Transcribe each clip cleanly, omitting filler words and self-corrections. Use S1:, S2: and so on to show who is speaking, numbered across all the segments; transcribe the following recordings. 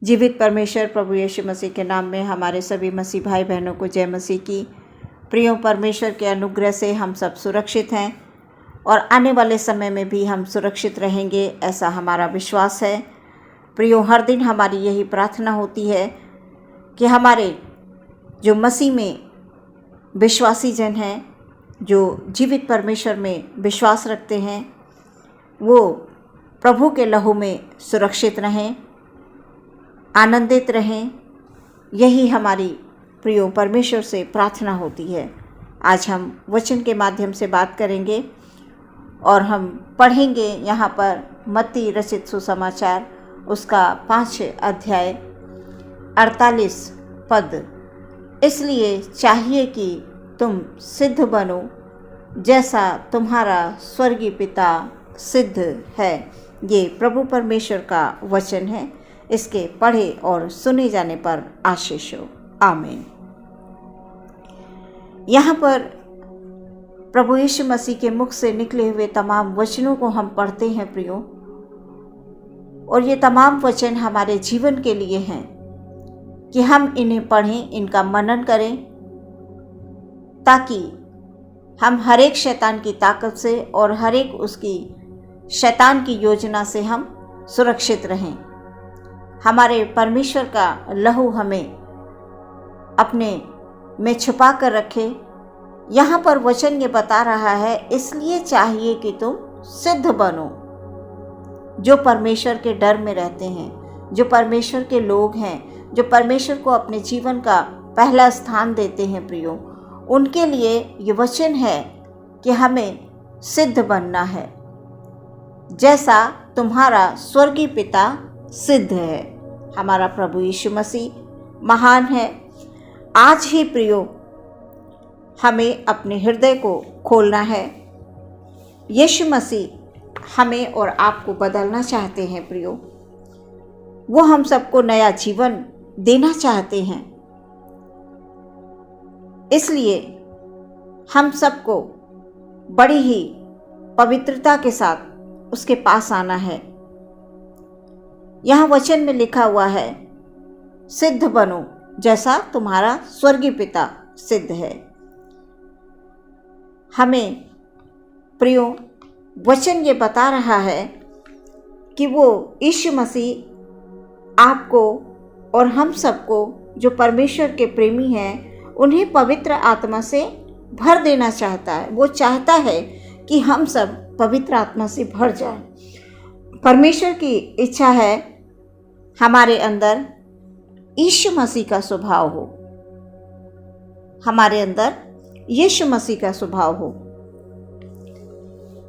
S1: जीवित परमेश्वर प्रभु यीशु मसीह के नाम में हमारे सभी मसीह भाई बहनों को जय मसीह की। प्रियो, परमेश्वर के अनुग्रह से हम सब सुरक्षित हैं और आने वाले समय में भी हम सुरक्षित रहेंगे, ऐसा हमारा विश्वास है। प्रियो, हर दिन हमारी यही प्रार्थना होती है कि हमारे जो मसीह में विश्वासी जन हैं, जो जीवित परमेश्वर में विश्वास रखते हैं, वो प्रभु के लहू में सुरक्षित रहें, आनंदित रहें। यही हमारी प्रियो परमेश्वर से प्रार्थना होती है। आज हम वचन के माध्यम से बात करेंगे और हम पढ़ेंगे यहाँ पर मत्ती रचित सुसमाचार उसका 5 अध्याय 48 पद। इसलिए चाहिए कि तुम सिद्ध बनो जैसा तुम्हारा स्वर्गीय पिता सिद्ध है। ये प्रभु परमेश्वर का वचन है। इसके पढ़े और सुने जाने पर आशीष हो। आमीन। यहाँ पर प्रभु यीशु मसीह के मुख से निकले हुए तमाम वचनों को हम पढ़ते हैं प्रियो, और ये तमाम वचन हमारे जीवन के लिए हैं कि हम इन्हें पढ़ें, इनका मनन करें, ताकि हम हर एक शैतान की ताकत से और हर एक उसकी शैतान की योजना से हम सुरक्षित रहें। हमारे परमेश्वर का लहू हमें अपने में छुपा कर रखे। यहाँ पर वचन ये बता रहा है, इसलिए चाहिए कि तुम सिद्ध बनो। जो परमेश्वर के डर में रहते हैं, जो परमेश्वर के लोग हैं, जो परमेश्वर को अपने जीवन का पहला स्थान देते हैं प्रियो, उनके लिए ये वचन है कि हमें सिद्ध बनना है जैसा तुम्हारा स्वर्गीय पिता सिद्ध है। हमारा प्रभु यीशु मसीह महान है। आज ही प्रियो हमें अपने हृदय को खोलना है। यीशु मसीह हमें और आपको बदलना चाहते हैं प्रियो। वो हम सबको नया जीवन देना चाहते हैं। इसलिए हम सबको बड़ी ही पवित्रता के साथ उसके पास आना है। यहाँ वचन में लिखा हुआ है, सिद्ध बनो जैसा तुम्हारा स्वर्गीय पिता सिद्ध है। हमें प्रियो वचन ये बता रहा है कि वो यीशु मसीह आपको और हम सबको, जो परमेश्वर के प्रेमी हैं, उन्हें पवित्र आत्मा से भर देना चाहता है। वो चाहता है कि हम सब पवित्र आत्मा से भर जाएं। परमेश्वर की इच्छा है हमारे अंदर यीशु मसीह का स्वभाव हो, हमारे अंदर यीशु मसीह का स्वभाव हो।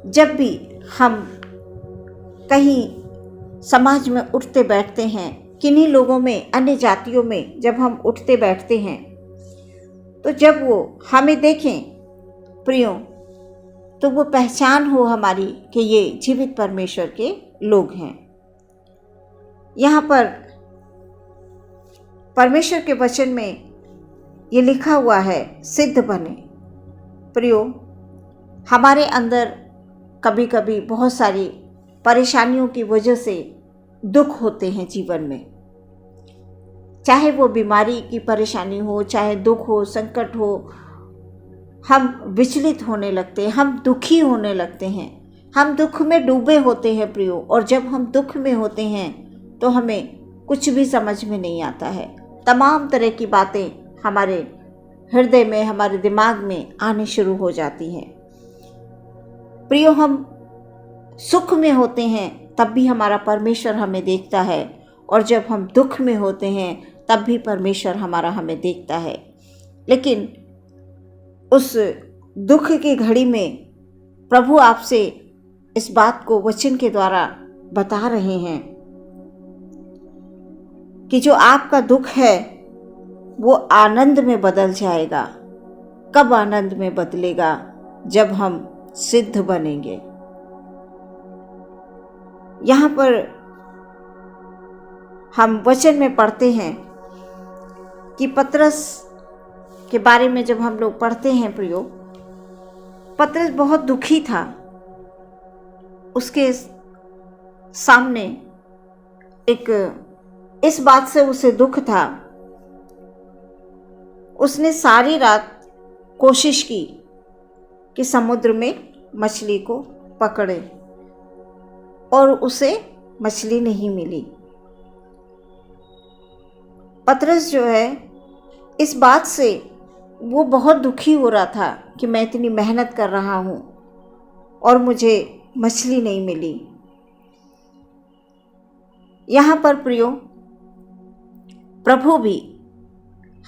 S1: जब भी हम कहीं समाज में उठते बैठते हैं, किन्हीं लोगों में, अन्य जातियों में जब हम उठते बैठते हैं, तो जब वो हमें देखें प्रियो, तो वो पहचान हो हमारी कि ये जीवित परमेश्वर के लोग हैं। यहाँ पर परमेश्वर के वचन में ये लिखा हुआ है, सिद्ध बने। प्रियो, हमारे अंदर कभी कभी बहुत सारी परेशानियों की वजह से दुख होते हैं जीवन में। चाहे वो बीमारी की परेशानी हो, चाहे दुख हो, संकट हो, हम विचलित होने लगते हैं, हम दुखी होने लगते हैं, हम दुख में डूबे होते हैं प्रियो। और जब हम दुख में होते हैं तो हमें कुछ भी समझ में नहीं आता है। तमाम तरह की बातें हमारे हृदय में, हमारे दिमाग में आने शुरू हो जाती हैं प्रियो। हम सुख में होते हैं तब भी हमारा परमेश्वर हमें देखता है, और जब हम दुख में होते हैं तब भी परमेश्वर हमारा हमें देखता है। लेकिन उस दुख की घड़ी में प्रभु आपसे इस बात को वचन के द्वारा बता रहे हैं कि जो आपका दुख है वो आनंद में बदल जाएगा। कब आनंद में बदलेगा? जब हम सिद्ध बनेंगे। यहाँ पर हम वचन में पढ़ते हैं कि पतरस के बारे में जब हम लोग पढ़ते हैं प्रियो, पतरस बहुत दुखी था। उसके सामने एक इस बात से उसे दुख था। उसने सारी रात कोशिश की कि समुद्र में मछली को पकड़े और उसे मछली नहीं मिली। पतरस जो है, इस बात से वो बहुत दुखी हो रहा था कि मैं इतनी मेहनत कर रहा हूँ और मुझे मछली नहीं मिली। यहाँ पर प्रियो, प्रभु भी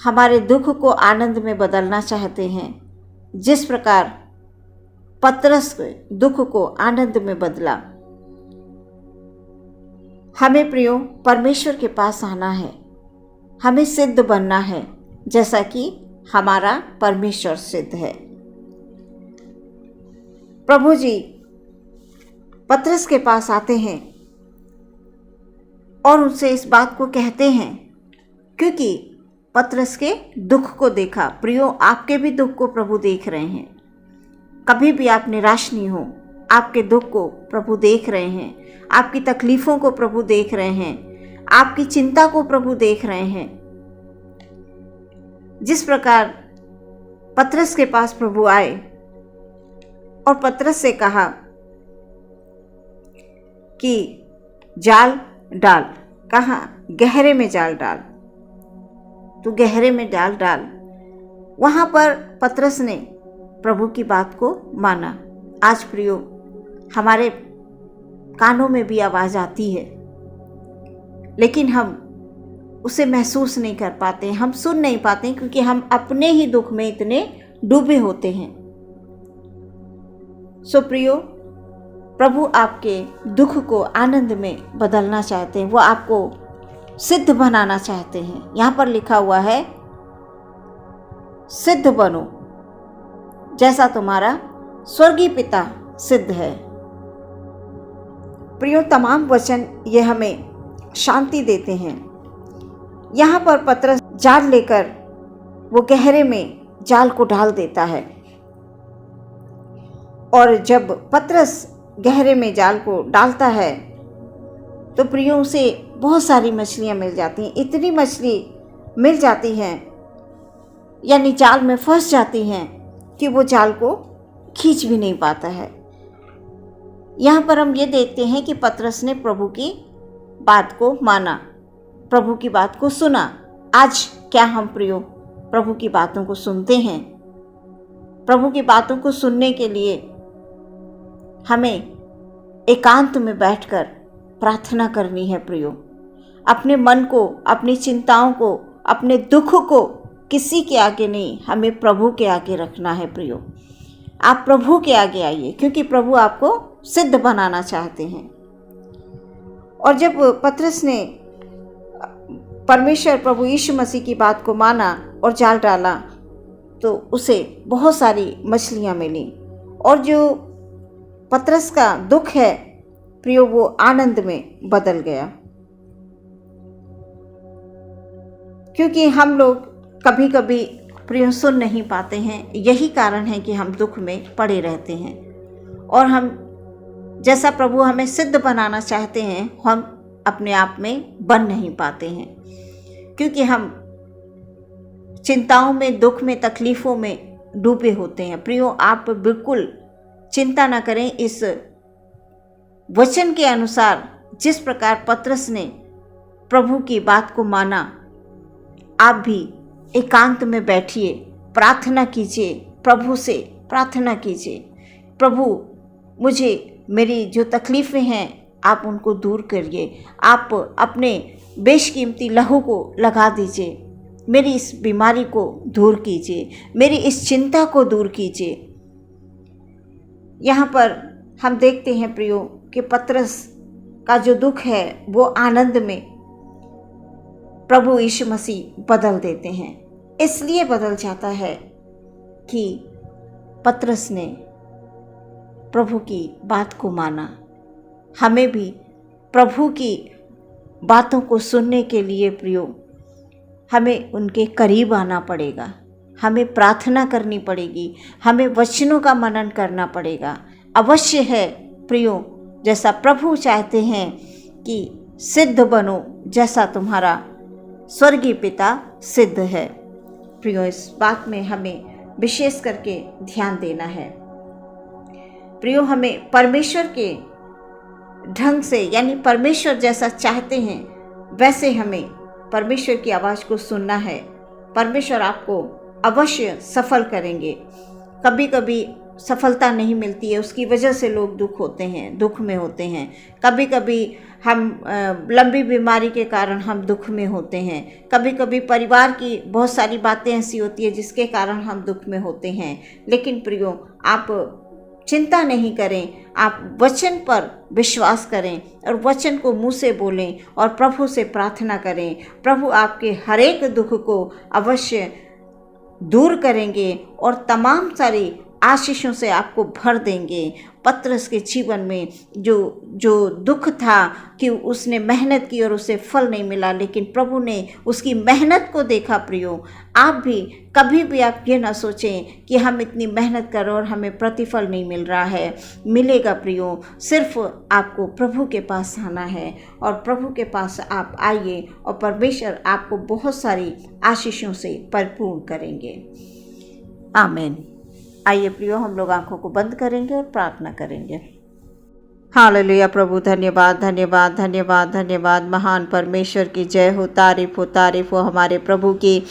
S1: हमारे दुख को आनंद में बदलना चाहते हैं, जिस प्रकार पतरस के दुख को आनंद में बदला। हमें प्रियो परमेश्वर के पास आना है, हमें सिद्ध बनना है जैसा कि हमारा परमेश्वर सिद्ध है। प्रभु जी पतरस के पास आते हैं और उनसे इस बात को कहते हैं, क्योंकि पतरस के दुख को देखा। प्रियो, आपके भी दुख को प्रभु देख रहे हैं। कभी भी आप निराश नहीं हो, आपके दुख को प्रभु देख रहे हैं, आपकी तकलीफ़ों को प्रभु देख रहे हैं, आपकी चिंता को प्रभु देख रहे हैं। जिस प्रकार पतरस के पास प्रभु आए और पतरस से कहा कि जाल डाल, कहाँ? गहरे में जाल डाल, तू गहरे में जाल डाल। वहाँ पर पतरस ने प्रभु की बात को माना। आज प्रियो, हमारे कानों में भी आवाज़ आती है, लेकिन हम उसे महसूस नहीं कर पाते, हम सुन नहीं पाते, क्योंकि हम अपने ही दुख में इतने डूबे होते हैं। सो प्रियो, प्रभु आपके दुख को आनंद में बदलना चाहते हैं, वो आपको सिद्ध बनाना चाहते हैं। यहाँ पर लिखा हुआ है, सिद्ध बनो जैसा तुम्हारा स्वर्गीय पिता सिद्ध है। प्रियो, तमाम वचन ये हमें शांति देते हैं। यहाँ पर पतरस जाल लेकर वो गहरे में जाल को डाल देता है, और जब पतरस गहरे में जाल को डालता है तो प्रियो उसे बहुत सारी मछलियाँ मिल जाती हैं। इतनी मछली मिल जाती हैं, यानी जाल में फंस जाती हैं, कि वो जाल को खींच भी नहीं पाता है। यहाँ पर हम ये देखते हैं कि पतरस ने प्रभु की बात को माना, प्रभु की बात को सुना। आज क्या हम प्रियो प्रभु की बातों को सुनते हैं? प्रभु की बातों को सुनने के लिए हमें एकांत में बैठकर प्रार्थना करनी है प्रियो। अपने मन को, अपनी चिंताओं को, अपने दुख को किसी के आगे नहीं, हमें प्रभु के आगे रखना है प्रियो। आप प्रभु के आगे आइए, क्योंकि प्रभु आपको सिद्ध बनाना चाहते हैं। और जब पतरस ने परमेश्वर प्रभु यीशु मसीह की बात को माना और जाल डाला, तो उसे बहुत सारी मछलियाँ मिली, और जो पतरस का दुख है प्रियो, वो आनंद में बदल गया। क्योंकि हम लोग कभी कभी प्रियो सुन नहीं पाते हैं, यही कारण है कि हम दुख में पड़े रहते हैं, और हम जैसा प्रभु हमें सिद्ध बनाना चाहते हैं, हम अपने आप में बन नहीं पाते हैं, क्योंकि हम चिंताओं में, दुख में, तकलीफ़ों में डूबे होते हैं। प्रियो, आप बिल्कुल चिंता ना करें। इस वचन के अनुसार जिस प्रकार पतरस ने प्रभु की बात को माना, आप भी एकांत में बैठिए, प्रार्थना कीजिए, प्रभु से प्रार्थना कीजिए, प्रभु मुझे मेरी जो तकलीफ़ें हैं आप उनको दूर करिए, आप अपने बेशकीमती लहू को लगा दीजिए, मेरी इस बीमारी को दूर कीजिए, मेरी इस चिंता को दूर कीजिए। यहाँ पर हम देखते हैं प्रियो कि पतरस का जो दुख है वो आनंद में प्रभु यीशु मसीह बदल देते हैं। इसलिए बदल जाता है कि पतरस ने प्रभु की बात को माना। हमें भी प्रभु की बातों को सुनने के लिए प्रियो हमें उनके करीब आना पड़ेगा, हमें प्रार्थना करनी पड़ेगी, हमें वचनों का मनन करना पड़ेगा। अवश्य है प्रियो, जैसा प्रभु चाहते हैं कि सिद्ध बनो जैसा तुम्हारा स्वर्गीय पिता सिद्ध है। प्रियो, इस बात में हमें विशेष करके ध्यान देना है। प्रियो, हमें परमेश्वर के ढंग से, यानी परमेश्वर जैसा चाहते हैं वैसे हमें परमेश्वर की आवाज़ को सुनना है। परमेश्वर आपको अवश्य सफल करेंगे। कभी कभी सफलता नहीं मिलती है, उसकी वजह से लोग दुख में होते हैं। कभी कभी हम लंबी बीमारी के कारण हम दुख में होते हैं। कभी कभी परिवार की बहुत सारी बातें ऐसी होती है जिसके कारण हम दुख में होते हैं। लेकिन प्रियो, आप चिंता नहीं करें, आप वचन पर विश्वास करें और वचन को मुंह से बोलें और प्रभु से प्रार्थना करें। प्रभु आपके हर एक दुख को अवश्य दूर करेंगे और तमाम सारी आशीषों से आपको भर देंगे। पतरस के जीवन में जो दुख था कि उसने मेहनत की और उसे फल नहीं मिला, लेकिन प्रभु ने उसकी मेहनत को देखा। प्रियो, आप भी कभी भी आप ये ना सोचें कि हम इतनी मेहनत कर और हमें प्रतिफल नहीं मिल रहा है। मिलेगा प्रियो, सिर्फ आपको प्रभु के पास आना है और प्रभु के पास आप आइए और परमेश्वर आपको बहुत सारी आशीषों से भरपूर करेंगे। आमीन। आइए प्रियो, हम लोग आंखों को बंद करेंगे और प्रार्थना करेंगे। हालेलुया। प्रभु, धन्यवाद धन्यवाद धन्यवाद धन्यवाद। महान परमेश्वर की जय हो, तारीफ हो हमारे प्रभु की,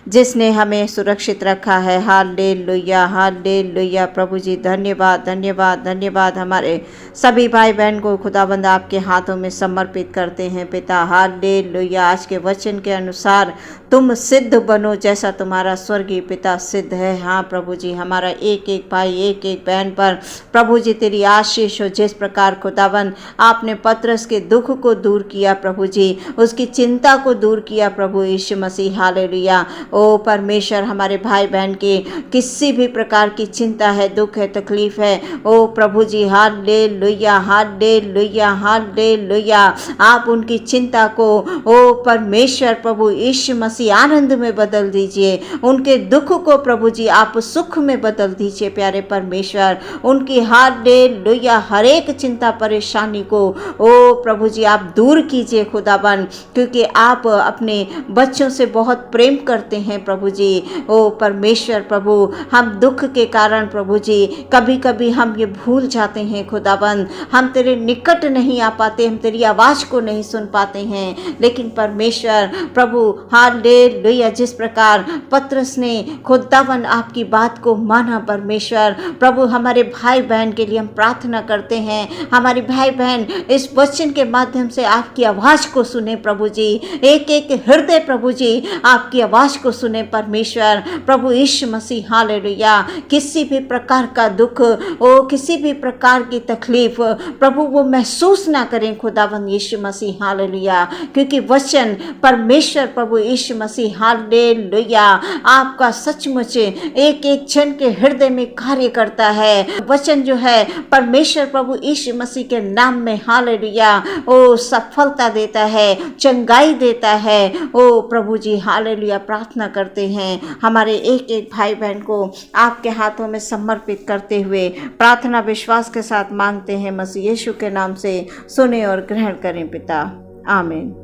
S1: जिसने हमें सुरक्षित रखा है। Hallelujah hallelujah. प्रभु जी धन्यवाद धन्यवाद धन्यवाद। हमारे सभी भाई बहन को खुदाबंद आपके हाथों में समर्पित करते हैं पिता। हालेलुया। आज के वचन के अनुसार तुम सिद्ध बनो जैसा तुम्हारा स्वर्गीय पिता सिद्ध है। हाँ प्रभु जी, हमारा एक एक भाई एक एक बहन पर प्रभु जी तेरी आशीष हो। जिस प्रकार खुदाबंद आपने पतरस के दुख को दूर किया प्रभु जी, उसकी चिंता को दूर किया प्रभु यीशु मसीह। हालेलुया। ओ परमेश्वर, हमारे भाई बहन के किसी भी प्रकार की चिंता है, दुख है, तकलीफ है, ओ प्रभु जी हालेलुया हालेलुया हालेलुया। आप उनकी चिंता को ओ परमेश्वर प्रभु यीशु मसीह आनंद में बदल दीजिए। उनके दुख को प्रभु जी आप सुख में बदल दीजिए प्यारे परमेश्वर। उनकी हालेलुया हर एक चिंता परेशानी को ओ प्रभु जी आप दूर कीजिए खुदाबंद, क्योंकि आप अपने बच्चों से बहुत प्रेम करते हैं प्रभु जी। ओ परमेश्वर प्रभु, हम दुख के कारण प्रभु जी कभी कभी हम ये भूल जाते हैं खुदाबंद, हम तेरे निकट नहीं आ पाते, हम तेरी आवाज़ को नहीं सुन पाते हैं। लेकिन परमेश्वर प्रभु हालेलुया, जिस प्रकार पतरस ने खुदाबंद आपकी बात को माना परमेश्वर प्रभु, हमारे भाई बहन के लिए हम प्रार्थना करते हैं। हमारे भाई बहन इस वचन के माध्यम से आपकी आवाज़ को सुने प्रभु जी, एक एक हृदय प्रभु जी आपकी आवाज़ को सुने परमेश्वर प्रभु यीशु मसीह। हालेलुया। किसी भी प्रकार का दुख, ओ किसी भी प्रकार की तकलीफ प्रभु वो महसूस ना करें खुदावंद यीशु मसीह। हालेलुया। क्योंकि वचन परमेश्वर प्रभु यीशु मसीह हालेलुया आपका सचमुच एक एक जन के हृदय में कार्य करता है। वचन जो है परमेश्वर प्रभु यीशु मसीह के नाम में हालेलुया ओ सफलता देता है, चंगाई देता है। ओ प्रभु जी हालेलुया। प्रार्थना करते हैं हमारे एक एक भाई बहन को आपके हाथों में समर्पित करते हुए प्रार्थना विश्वास के साथ मांगते हैं मसीह यीशु के नाम से, सुने और ग्रहण करें पिता। आमीन।